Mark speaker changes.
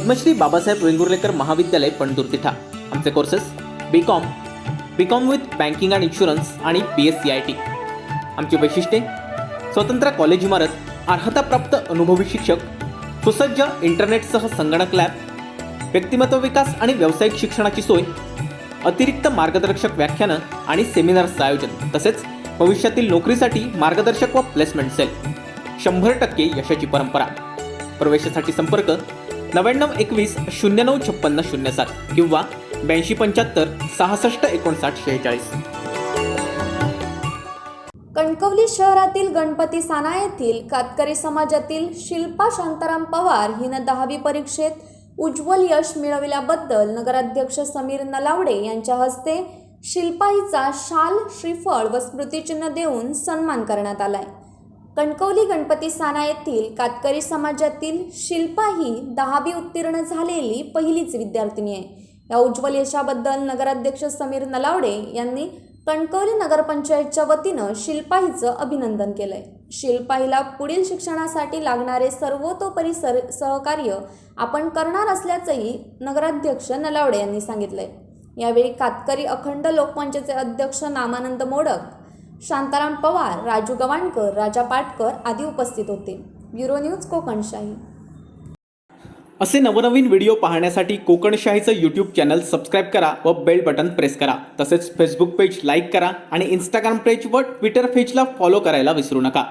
Speaker 1: पद्मश्री बाबासाहेब वेंगुर्लेकर महाविद्यालय पणतूर तिठा। आमचे courses BCom with banking and insurance आणि BSc IT। आमची वैशिष्ट्ये: स्वतंत्र कॉलेज इमारत, अर्हताप्राप्त अनुभवी शिक्षक, सुसज्ज इंटरनेटसह संगणक लॅब, व्यक्तिमत्व विकास आणि व्यावसायिक शिक्षणाची सोय, अतिरिक्त मार्गदर्शक व्याख्यानं आणि सेमिनार्सचं आयोजन, तसेच भविष्यातील नोकरीसाठी मार्गदर्शक व प्लेसमेंट सेल। 100% यशाची परंपरा। प्रवेशासाठी संपर्क 9921 095607 किंवा 8275 66 59 46।
Speaker 2: कणकवली शहरातील गणपती साना येथील कातकरी समाजातील शिल्पा शांताराम पवार हिनं 10वी परीक्षेत उज्ज्वल यश मिळविल्याबद्दल नगराध्यक्ष समीर नलावडे यांच्या हस्ते शिल्पा हिचा शाल, श्रीफळ व स्मृतिचिन्ह देऊन सन्मान करण्यात आलाय। कणकवली गणपती साना येथील कातकरी समाजातील शिल्पा ही 10वी उत्तीर्ण झालेली पहिलीच विद्यार्थिनी आहे। या उज्ज्वल यशाबद्दल नगराध्यक्ष समीर नलावडे यांनी कणकवली नगरपंचायतच्या वतीनं शिल्पा हिचं अभिनंदन केलंय। शिल्पा हिला पुढील शिक्षणासाठी लागणारे सर्वतोपरी सहकार्य आपण करणार असल्याचंही नगराध्यक्ष नलावडे यांनी सांगितलंय। यावेळी कातकरी अखंड लोकमंचचे अध्यक्ष नामानंद मोडक, शांताराम पवार, राजू गवाणकर, राजा पाटकर आदी उपस्थित होते। Bureau news Kokanshahi.
Speaker 1: असे नवनवीन व्हिडिओ पाहण्यासाठी कोकणशाहीचं यूट्यूब चॅनल सबस्क्राईब करा व बेल बटन प्रेस करा। तसेच फेसबुक पेज लाईक करा आणि इंस्टाग्राम पेज व ट्विटर पेजला फॉलो करायला विसरू नका।